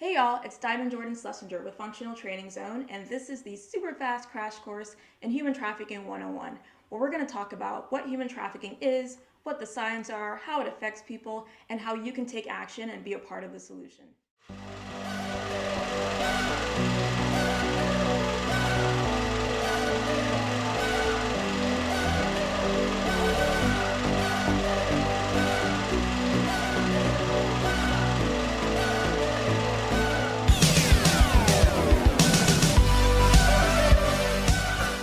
Hey y'all, it's Diamond Jordan Schlesinger with Functional Training Zone, and this is the super fast crash course in Human Trafficking 101, where we're going to talk about what human trafficking is, what the signs are, how it affects people, and how you can take action and be a part of the solution.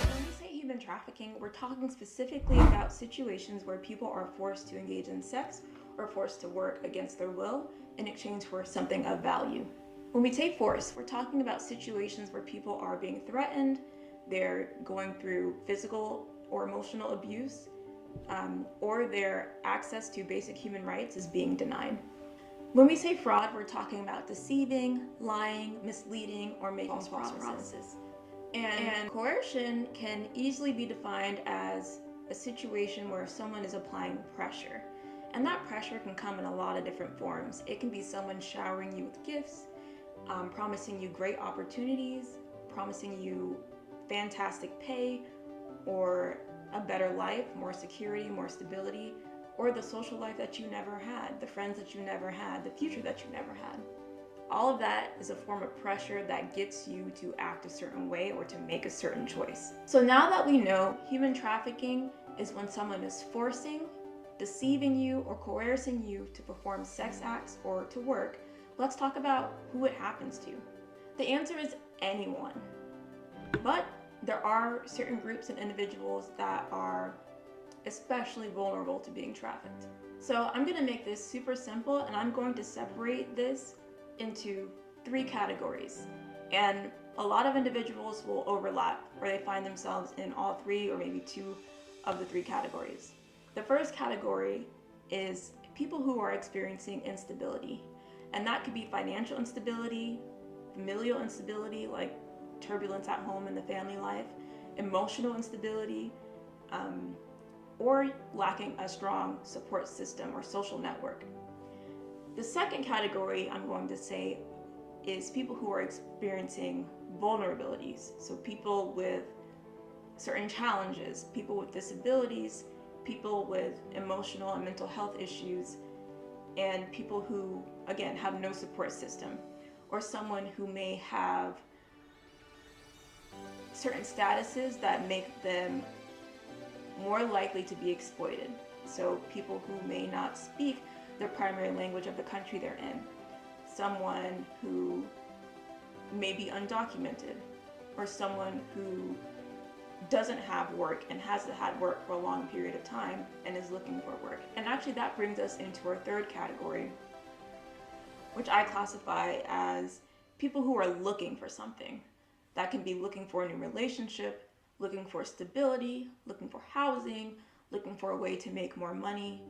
When we say human trafficking, we're talking specifically about situations where people are forced to engage in sex or forced to work against their will in exchange for something of value. When we say force, we're talking about situations where people are being threatened, they're going through physical or emotional abuse, or their access to basic human rights is being denied. When we say fraud, we're talking about deceiving, lying, misleading, or making false promises. And coercion can easily be defined as a situation where someone is applying pressure. And that pressure can come in a lot of different forms. It can be someone showering you with gifts, promising you great opportunities, promising you fantastic pay, or a better life, more security, more stability, or the social life that you never had, the friends that you never had, the future that you never had. All of that is a form of pressure that gets you to act a certain way or to make a certain choice. So now that we know human trafficking is when someone is forcing, deceiving you, or coercing you to perform sex acts or to work, let's talk about who it happens to. The answer is anyone. But there are certain groups and individuals that are especially vulnerable to being trafficked. So I'm going to make this super simple, and I'm going to separate this into three categories. And a lot of individuals will overlap, or they find themselves in all three or maybe two of the three categories. The first category is people who are experiencing instability. And that could be financial instability, familial instability, like turbulence at home in the family life, emotional instability, or lacking a strong support system or social network. The second category I'm going to say is people who are experiencing vulnerabilities. So people with certain challenges, people with disabilities, people with emotional and mental health issues, and people who, again, have no support system, or someone who may have certain statuses that make them more likely to be exploited. So people who may not speak the primary language of the country they're in, someone who may be undocumented, or someone who doesn't have work and hasn't had work for a long period of time and is looking for work. And actually that brings us into our third category, which I classify as people who are looking for something. That can be looking for a new relationship, looking for stability, looking for housing, looking for a way to make more money,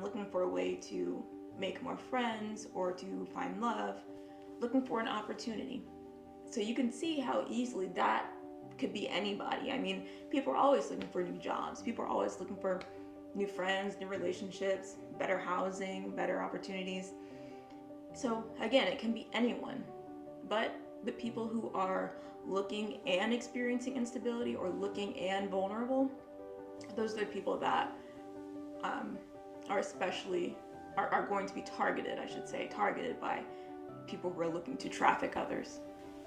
looking for a way to make more friends or to find love, looking for an opportunity. So you can see how easily that could be anybody. I mean, people are always looking for new jobs. People are always looking for new friends, new relationships, better housing, better opportunities. So again, it can be anyone. But the people who are looking and experiencing instability or looking and vulnerable, those are the people that are going to be targeted by people who are looking to traffic others.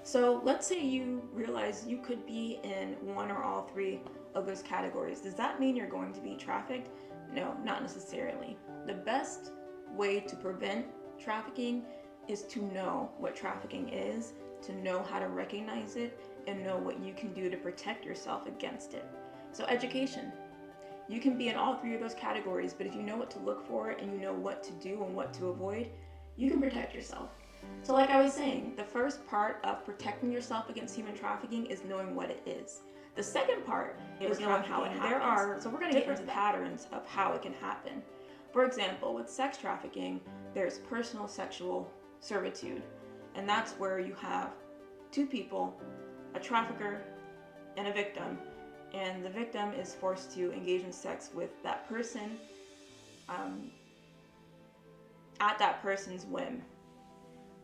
So let's say you realize you could be in one or all three of those categories. Does that mean you're going to be trafficked? No, not necessarily. The best way to prevent trafficking is to know what trafficking is, to know how to recognize it, and know what you can do to protect yourself against it. So education. You can be in all three of those categories, but if you know what to look for and you know what to do and what to avoid, you can protect yourself. So like I was saying, the first part of protecting yourself against human trafficking is knowing what it is. The second part is knowing how it happens. So we're going to get into the patterns of how it can happen. For example, with sex trafficking, there's personal sexual servitude. And that's where you have two people, a trafficker and a victim, and the victim is forced to engage in sex with that person at that person's whim.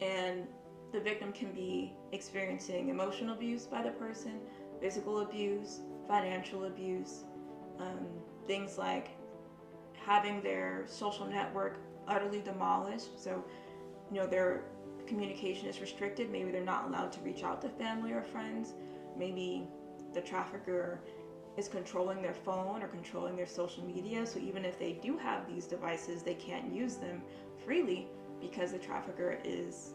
And The victim can be experiencing emotional abuse by the person, physical abuse, financial abuse, things like having their social network utterly demolished. So, their communication is restricted. Maybe they're not allowed to reach out to family or friends. Maybe the trafficker is controlling their phone or controlling their social media. So even if they do have these devices, they can't use them freely because the trafficker is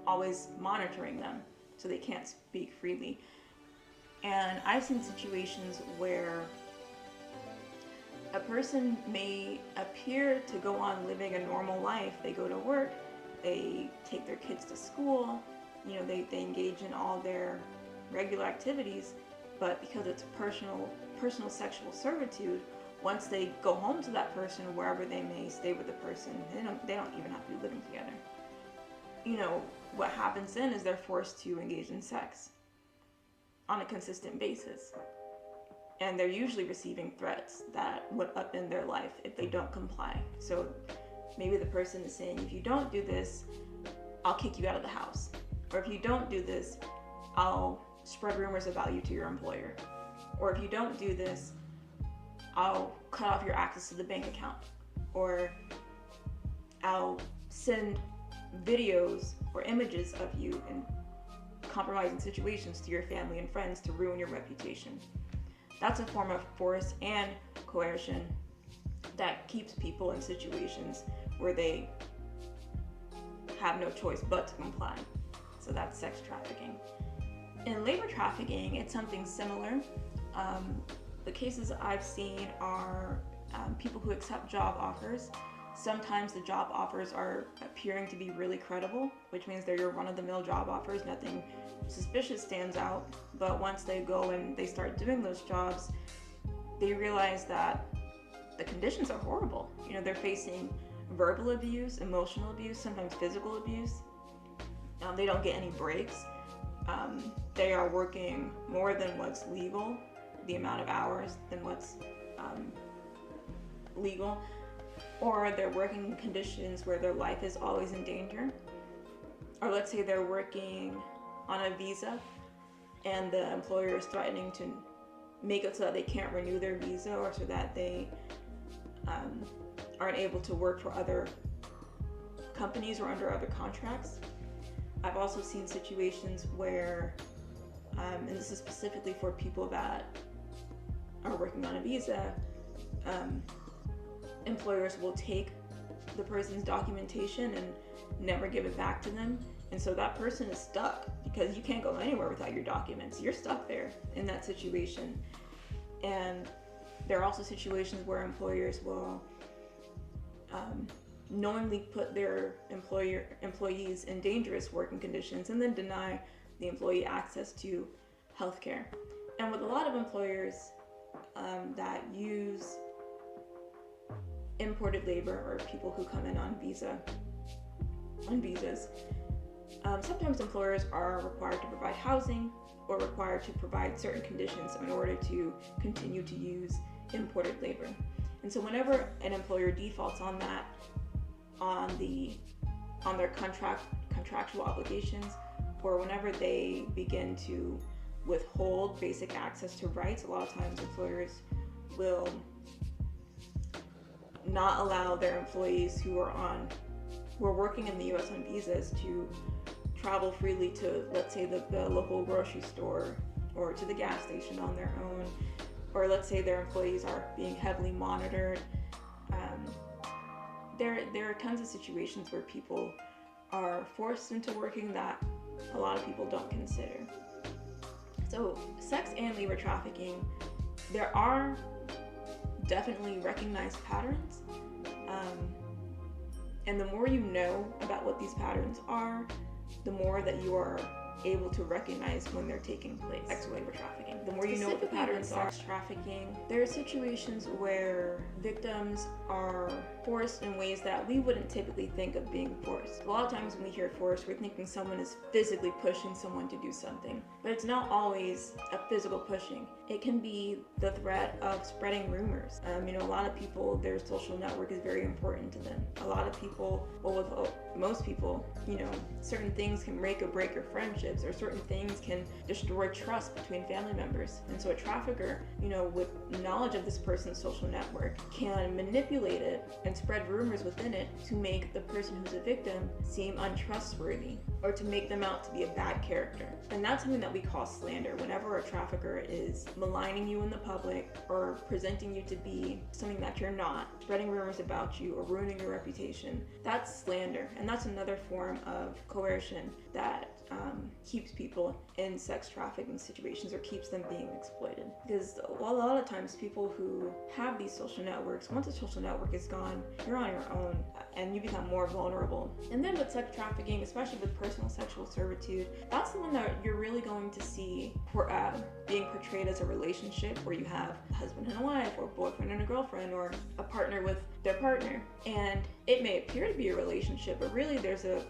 always monitoring them. So they can't speak freely. And I've seen situations where a person may appear to go on living a normal life. They go to work, they take their kids to school, they engage in all their regular activities, but because it's personal sexual servitude, once they go home to that person, wherever they may stay with the person, they don't even have to be living together. What happens then is they're forced to engage in sex on a consistent basis. And they're usually receiving threats that would upend their life if they don't comply. So maybe the person is saying, if you don't do this, I'll kick you out of the house. Or if you don't do this, I'll spread rumors about you to your employer. Or if you don't do this, I'll cut off your access to the bank account. Or I'll send videos or images of you in compromising situations to your family and friends to ruin your reputation. That's a form of force and coercion that keeps people in situations where they have no choice but to comply. So that's sex trafficking. In labor trafficking, it's something similar. The cases I've seen are people who accept job offers. Sometimes the job offers are appearing to be really credible, which means they're your run-of-the-mill job offers. Nothing suspicious stands out. But once they go and they start doing those jobs, they realize that the conditions are horrible. They're facing verbal abuse, emotional abuse, sometimes physical abuse. They don't get any breaks. They are working more than what's legal, the amount of hours than what's legal. Or they're working in conditions where their life is always in danger. Or let's say they're working on a visa and the employer is threatening to make it so that they can't renew their visa, or so that they aren't able to work for other companies or under other contracts. I've also seen situations where, and this is specifically for people that are working on a visa, employers will take the person's documentation and never give it back to them. And so that person is stuck because you can't go anywhere without your documents. You're stuck there in that situation. And there are also situations where employers will knowingly put their employees in dangerous working conditions and then deny the employee access to healthcare. And with a lot of employers that use imported labor, or people who come in on visas, sometimes employers are required to provide housing or required to provide certain conditions in order to continue to use imported labor. And so whenever an employer defaults on that, on their contractual obligations, or whenever they begin to withhold basic access to rights, a lot of times employers will not allow their employees who are working in the U.S. on visas to travel freely to, let's say, the local grocery store or to the gas station on their own, or let's say their employees are being heavily monitored. There are tons of situations where people are forced into working that a lot of people don't consider. So sex and labor trafficking, there are definitely recognized patterns, and the more you know about what these patterns are, the more that you are able to recognize when they're taking place. Sex and labor trafficking. The more you know what the patterns are. Sex trafficking, there are situations where victims are forced in ways that we wouldn't typically think of being forced. A lot of times when we hear force, we're thinking someone is physically pushing someone to do something, but it's not always a physical pushing. It can be the threat of spreading rumors. A lot of people, their social network is very important to them. A lot of people will most people, certain things can make or break your friendships, or certain things can destroy trust between family members. And so a trafficker, with knowledge of this person's social network, can manipulate it and spread rumors within it to make the person who's a victim seem untrustworthy, or to make them out to be a bad character. And that's something that we call slander. Whenever a trafficker is maligning you in the public, or presenting you to be something that you're not, spreading rumors about you, or ruining your reputation, that's slander. And that's another form of coercion that keeps people in sex trafficking situations, or keeps them being exploited. Because a lot of times people who have these social networks, once a social network is gone, you're on your own and you become more vulnerable. And then with sex trafficking, especially with personal sexual servitude, that's the one that you're really going to see being portrayed as a relationship where you have a husband and a wife, or a boyfriend and a girlfriend, or a partner with their partner. And it may appear to be a relationship, but really there's a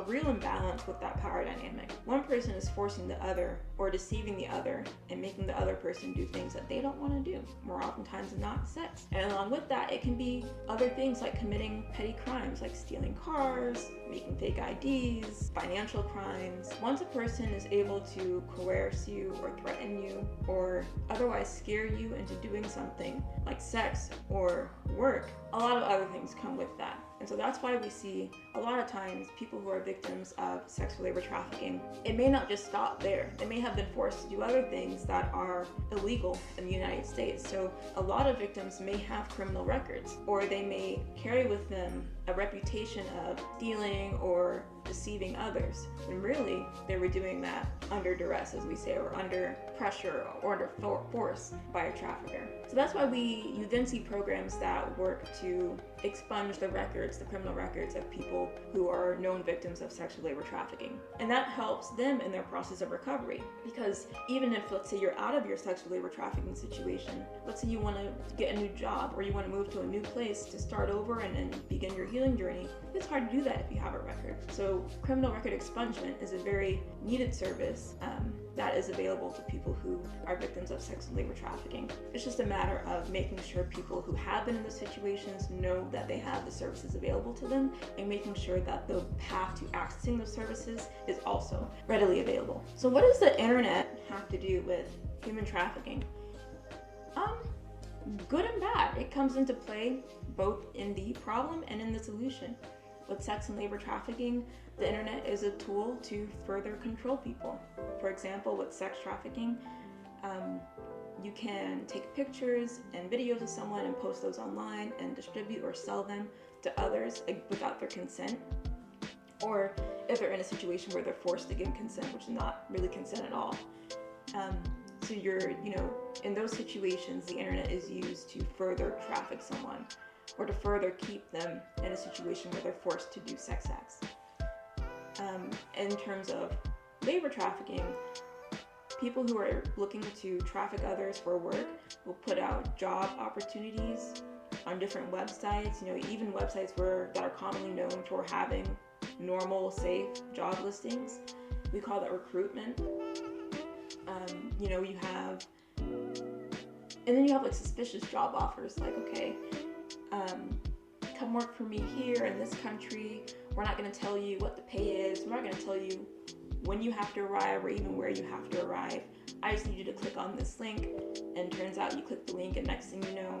real imbalance with that power dynamic. One person is forcing the other, or deceiving the other, and making the other person do things that they don't want to do, more oftentimes than not sex. And along with that, it can be other things like committing petty crimes, like stealing cars, making fake IDs, financial crimes. Once a person is able to coerce you, or threaten you, or otherwise scare you into doing something like sex or work, a lot of other things come with that. And so that's why we see a lot of times people who are victims of sexual labor trafficking, it may not just stop there. They may have been forced to do other things that are illegal in the United States. So a lot of victims may have criminal records, or they may carry with them a reputation of stealing or deceiving others, when really they were doing that under duress, as we say, or under pressure, or under force by a trafficker. So that's why you then see programs that work to expunge the criminal records of people who are known victims of sexual labor trafficking. And that helps them in their process of recovery, because even if, let's say, you're out of your sexual labor trafficking situation, let's say you want to get a new job, or you want to move to a new place to start over and begin your healing journey, it's hard to do that if you have a record. So criminal record expungement is a very needed service that is available to people who are victims of sexual labor trafficking. It's just a matter of making sure people who have been in those situations know that they have the services available to them, and making sure that the path to accessing those services is also readily available. So what does the internet have to do with human trafficking? Good and bad. It comes into play both in the problem and in the solution. With sex and labor trafficking, the internet is a tool to further control people. For example, with sex trafficking, you can take pictures and videos of someone and post those online and distribute or sell them to others without their consent. Or if they're in a situation where they're forced to give consent, which is not really consent at all. So in those situations, the internet is used to further traffic someone, or to further keep them in a situation where they're forced to do sex acts. In terms of labor trafficking, people who are looking to traffic others for work will put out job opportunities on different websites, even websites that are commonly known for having normal, safe job listings. We call that recruitment. You have like suspicious job offers, like, okay, come work for me here in this country. We're not going to tell you what the pay is. We're not going to tell you when you have to arrive, or even where you have to arrive. I just need you to click on this link, and turns out you click the link, and next thing you know,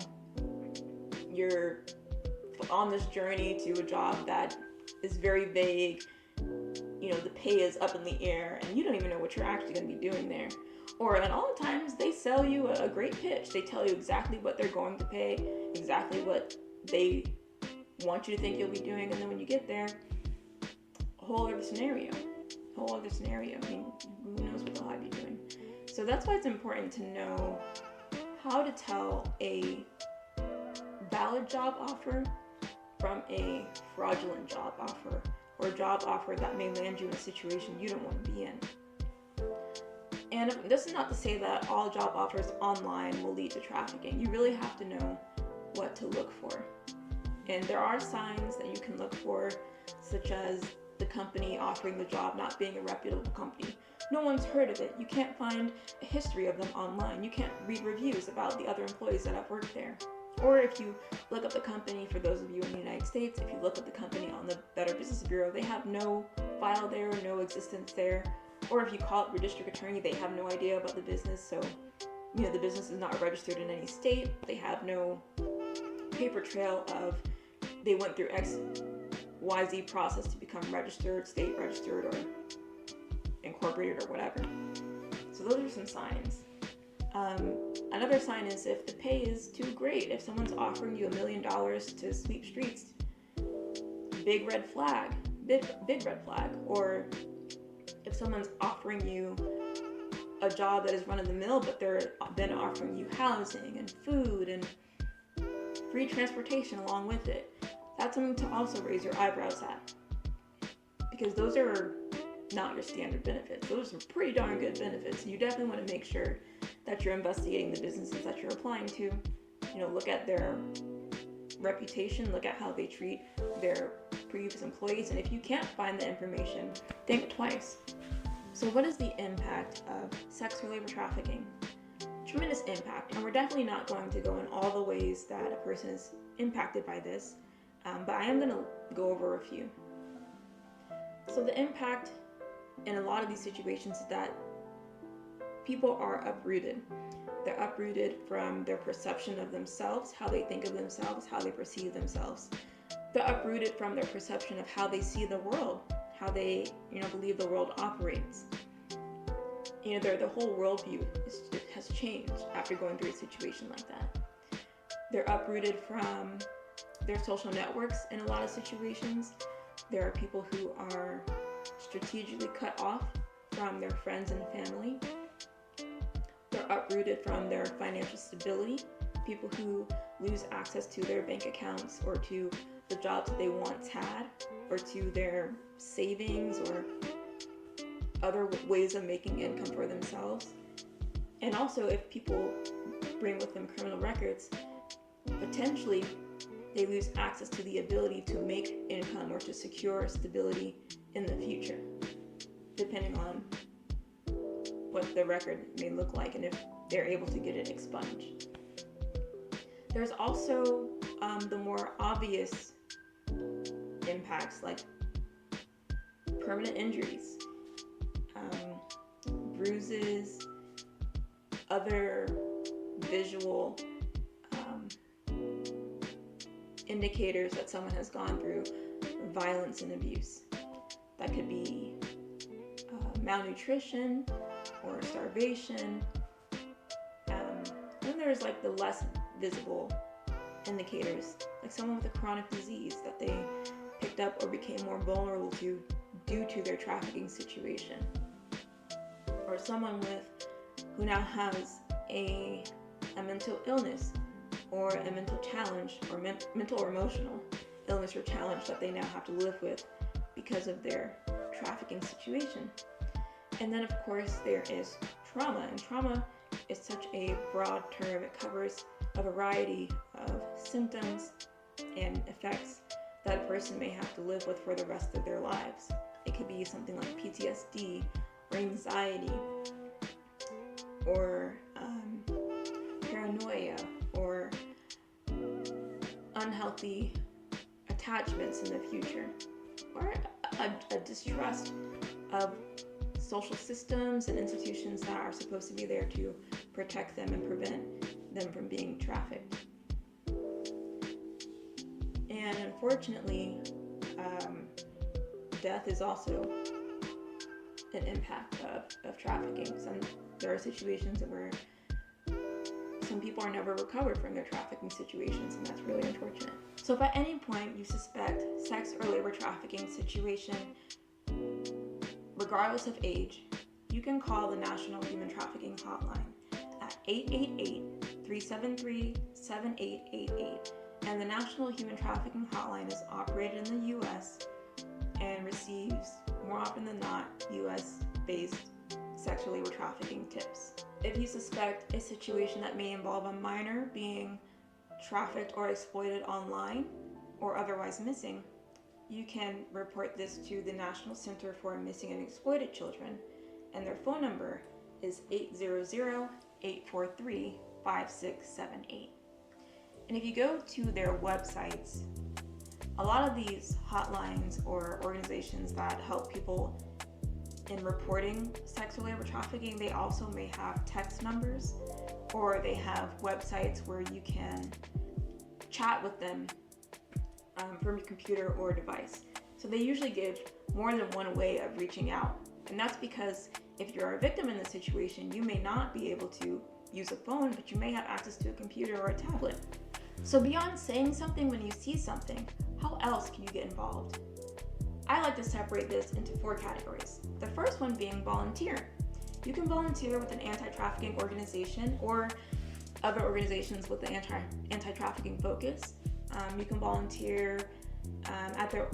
you're on this journey to a job that is very vague. The pay is up in the air, and you don't even know what you're actually going to be doing there. And all the times they sell you a great pitch. They tell you exactly what they're going to pay, exactly what they want you to think you'll be doing, and then when you get there, a whole other scenario. I mean, who knows what they'll have you doing? So that's why it's important to know how to tell a valid job offer from a fraudulent job offer, or a job offer that may land you in a situation you don't want to be in. And this is not to say that all job offers online will lead to trafficking. You really have to know what to look for. And there are signs that you can look for, such as the company offering the job not being a reputable company. No one's heard of it. You can't find a history of them online. You can't read reviews about the other employees that have worked there. Or if you look up the company, for those of you in the United States, if you look up the company on the Better Business Bureau, they have no file there, no existence there. Or if you call up your district attorney, they have no idea about the business. So, the business is not registered in any state. They have no paper trail of they went through XYZ process to become registered, state registered, or incorporated, or whatever. So those are some signs. Another sign is if the pay is too great. If someone's offering you $1 million to sweep streets, big red flag. Or if someone's offering you a job that is run of the mill, but they're then offering you housing and food and free transportation along with it, that's something to also raise your eyebrows at, because those are not your standard benefits. Those are pretty darn good benefits. You definitely want to make sure that you're investigating the businesses that you're applying to. Look at their reputation, look at how they treat their previous employees, and if you can't find the information, think twice. So what is the impact of sex or labor trafficking? Tremendous impact, and we're definitely not going to go in all the ways that a person is impacted by this, but I am going to go over a few. So the impact in a lot of these situations is that people are uprooted. They're uprooted from their perception of themselves, how they think of themselves, how they perceive themselves. They're uprooted from their perception of how they see the world, how they, believe the world operates. Their whole worldview has changed after going through a situation like that. They're uprooted from their social networks in a lot of situations. There are people who are strategically cut off from their friends and family. They're uprooted from their financial stability. People who lose access to their bank accounts or to the jobs that they once had, or to their savings or other ways of making income for themselves. And also, if people bring with them criminal records, potentially they lose access to the ability to make income or to secure stability in the future, depending on what the record may look like and if they're able to get it expunged. There's also the more obvious impacts, like permanent injuries, bruises, other visual indicators that someone has gone through violence and abuse. That could be malnutrition or starvation. Then there's like the less visible indicators, like someone with a chronic disease that they picked up or became more vulnerable to due to their trafficking situation, or someone who now has a mental illness or a mental challenge, or mental or emotional illness or challenge that they now have to live with because of their trafficking situation. And then of course there is trauma, and trauma is such a broad term. It covers a variety of symptoms and effects that a person may have to live with for the rest of their lives. It could be something like PTSD or anxiety or paranoia or unhealthy attachments in the future, or a distrust of social systems and institutions that are supposed to be there to protect them and prevent them from being trafficked. And unfortunately, death is also an impact of trafficking. There are situations where some people are never recovered from their trafficking situations, and that's really unfortunate. So if at any point you suspect sex or labor trafficking situation, regardless of age, you can call the National Human Trafficking Hotline at 888-373-7888. And the National Human Trafficking Hotline is operated in the U.S. and receives, more often than not, U.S.-based sex or labor trafficking tips. If you suspect a situation that may involve a minor being trafficked or exploited online or otherwise missing, you can report this to the National Center for Missing and Exploited Children, and their phone number is 800-843-5678. And if you go to their websites, a lot of these hotlines or organizations that help people in reporting sex or labor trafficking, they also may have text numbers, or they have websites where you can chat with them from your computer or device. So they usually give more than one way of reaching out. And that's because if you're a victim in this situation, you may not be able to use a phone, but you may have access to a computer or a tablet. So beyond saying something when you see something, how else can you get involved? I like to separate this into 4 categories. The first one being volunteer. You can volunteer with an anti-trafficking organization or other organizations with the anti-trafficking focus. You can volunteer at their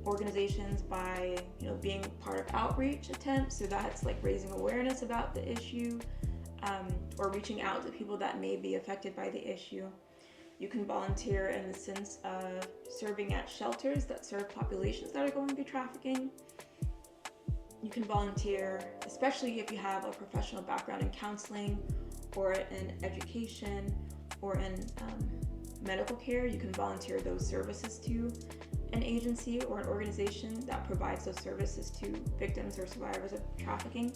organizations by being part of outreach attempts, so that's like raising awareness about the issue or reaching out to people that may be affected by the issue. You can volunteer in the sense of serving at shelters that serve populations that are going through trafficking. You can volunteer, especially if you have a professional background in counseling or in education or in medical care. You can volunteer those services to an agency or an organization that provides those services to victims or survivors of trafficking.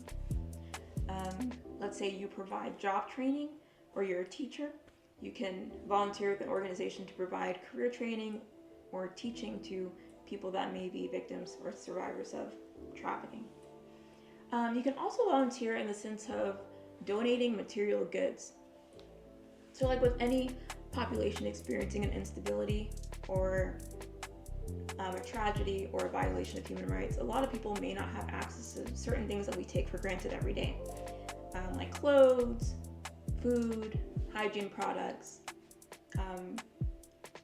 Let's say you provide job training or you're a teacher. You can volunteer with an organization to provide career training or teaching to people that may be victims or survivors of trafficking. You can also volunteer in the sense of donating material goods. So like with any population experiencing an instability or a tragedy or a violation of human rights, a lot of people may not have access to certain things that we take for granted every day, like clothes, food, hygiene products,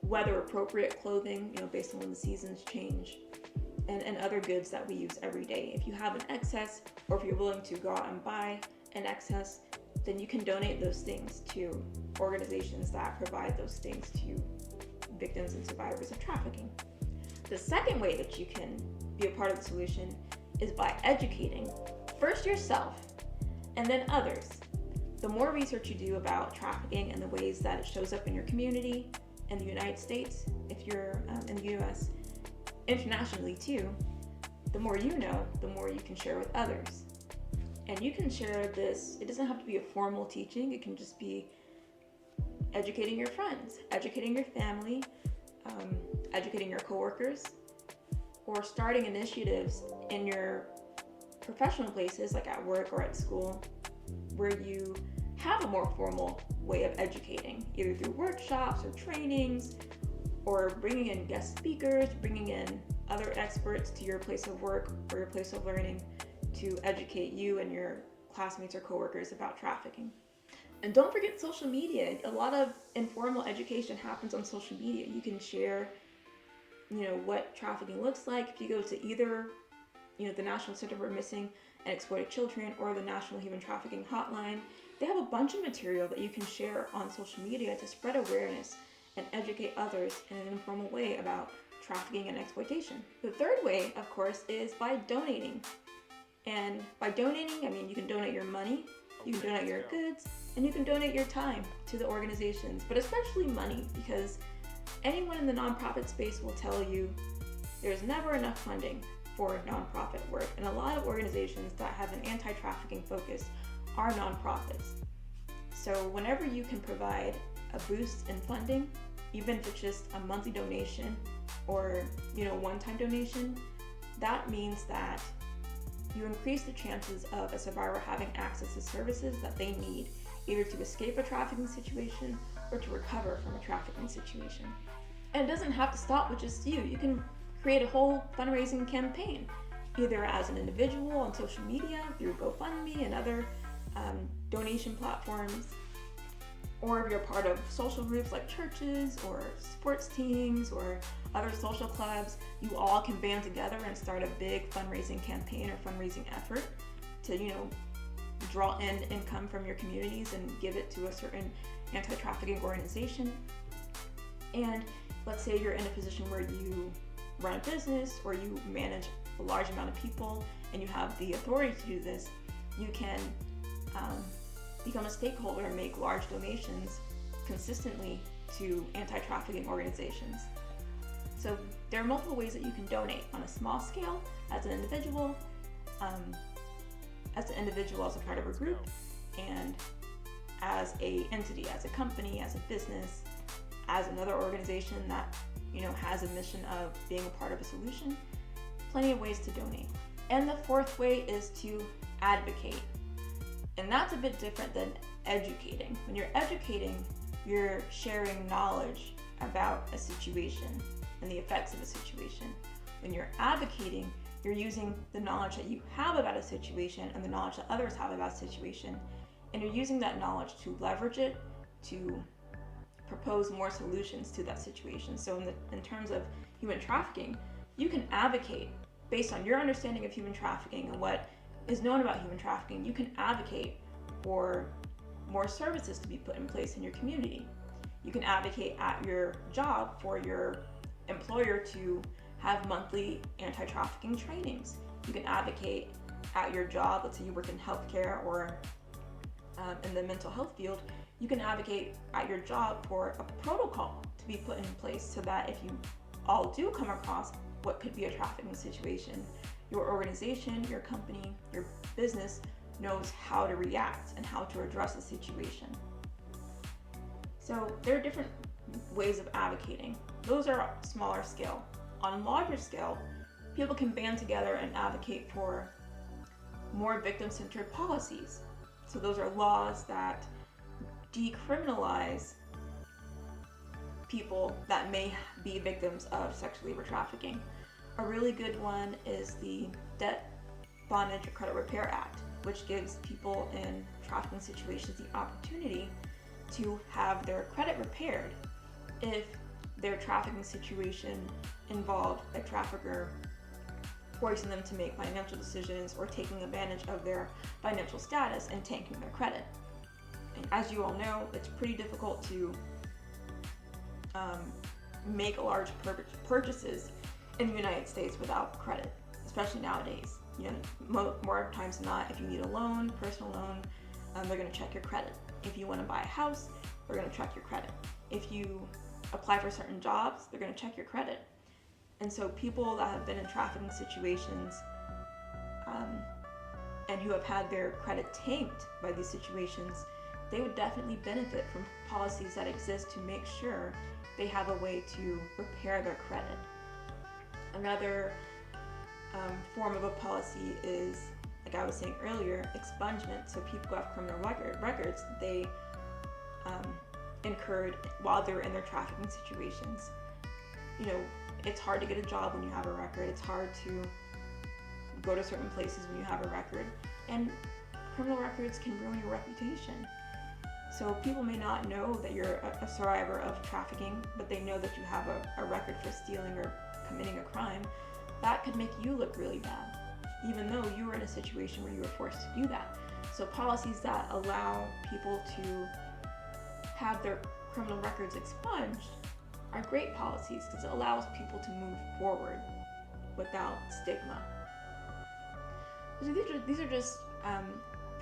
weather appropriate clothing, based on when the seasons change, and other goods that we use every day. If you have an excess, or if you're willing to go out and buy an excess, then you can donate those things to organizations that provide those things to victims and survivors of trafficking. The second way that you can be a part of the solution is by educating first yourself and then others. The more research you do about trafficking and the ways that it shows up in your community, in the United States, if you're in the US, internationally too, the more you know, the more you can share with others. And you can share this, it doesn't have to be a formal teaching, it can just be educating your friends, educating your family, educating your coworkers, or starting initiatives in your professional places like at work or at school where you have a more formal way of educating, either through workshops or trainings, or bringing in guest speakers, bringing in other experts to your place of work or your place of learning to educate you and your classmates or coworkers about trafficking. And don't forget social media. A lot of informal education happens on social media. You can share, what trafficking looks like. If you go to either, the National Center for Missing and Exploited Children or the National Human Trafficking Hotline, they have a bunch of material that you can share on social media to spread awareness and educate others in an informal way about trafficking and exploitation. The third way, of course, is by donating. And by donating, I mean you can donate your money, you can donate your goods, and you can donate your time to the organizations, but especially money, because anyone in the nonprofit space will tell you there's never enough funding for nonprofit work, and a lot of organizations that have an anti-trafficking focus are nonprofits. So whenever you can provide a boost in funding, even if it's just a monthly donation or one-time donation, that means that you increase the chances of a survivor having access to services that they need, either to escape a trafficking situation or to recover from a trafficking situation. And it doesn't have to stop with just you. You can create a whole fundraising campaign, either as an individual on social media, through GoFundMe and other donation platforms, or if you're part of social groups like churches or sports teams or other social clubs, you all can band together and start a big fundraising campaign or fundraising effort to, draw in income from your communities and give it to a certain anti-trafficking organization. And let's say you're in a position where you run a business or you manage a large amount of people and you have the authority to do this, you can become a stakeholder and make large donations consistently to anti-trafficking organizations. So there are multiple ways that you can donate on a small scale as an individual, as a part of a group, and as a entity, as a company, as a business, as another organization that has a mission of being a part of a solution. Plenty of ways to donate. And the fourth way is to advocate. And that's a bit different than educating. When you're educating, you're sharing knowledge about a situation and the effects of a situation. When you're advocating, you're using the knowledge that you have about a situation and the knowledge that others have about a situation, and you're using that knowledge to leverage it, to propose more solutions to that situation. So in terms of human trafficking, you can advocate based on your understanding of human trafficking and what is known about human trafficking. You can advocate for more services to be put in place in your community. You can advocate at your job for your employer to have monthly anti-trafficking trainings. You can advocate at your job, let's say you work in healthcare or in the mental health field, you can advocate at your job for a protocol to be put in place so that if you all do come across what could be a trafficking situation, your organization, your company, your business knows how to react and how to address the situation. So there are different ways of advocating. Those are smaller scale. On larger scale, people can band together and advocate for more victim-centered policies. So those are laws that decriminalize people that may be victims of sexual labor trafficking. A really good one is the Debt, Bondage, or Credit Repair Act, which gives people in trafficking situations the opportunity to have their credit repaired if their trafficking situation involved a trafficker forcing them to make financial decisions or taking advantage of their financial status and tanking their credit. And as you all know, it's pretty difficult to make large purchases in the United States without credit, especially nowadays. More times than not, if you need a loan, personal loan, they're going to check your credit. If you want to buy a house, they're going to check your credit. If you apply for certain jobs, they're going to check your credit. And so people that have been in trafficking situations and who have had their credit tanked by these situations, they would definitely benefit from policies that exist to make sure they have a way to repair their credit. Another form of a policy is, like I was saying earlier, expungement. So people who have criminal records, they incurred while they're in their trafficking situations. It's hard to get a job when you have a record. It's hard to go to certain places when you have a record. And criminal records can ruin your reputation. So people may not know that you're a survivor of trafficking, but they know that you have a record for stealing or committing a crime. That could make you look really bad, even though you were in a situation where you were forced to do that. So policies that allow people to have their criminal records expunged are great policies because it allows people to move forward without stigma. So these are just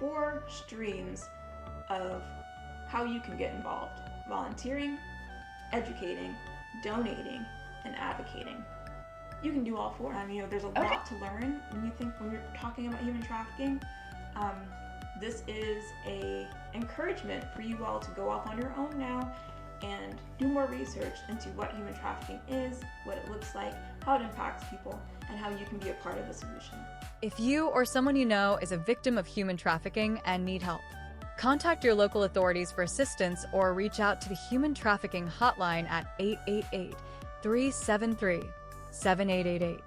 4 streams of how you can get involved: volunteering, educating, donating, and advocating. You can do all 4. There's a lot to learn when you're talking about human trafficking. This is a encouragement for you all to go off on your own now and do more research into what human trafficking is, what it looks like, how it impacts people, and how you can be a part of the solution. If you or someone you know is a victim of human trafficking and need help, contact your local authorities for assistance or reach out to the Human Trafficking Hotline at 888-373-7888.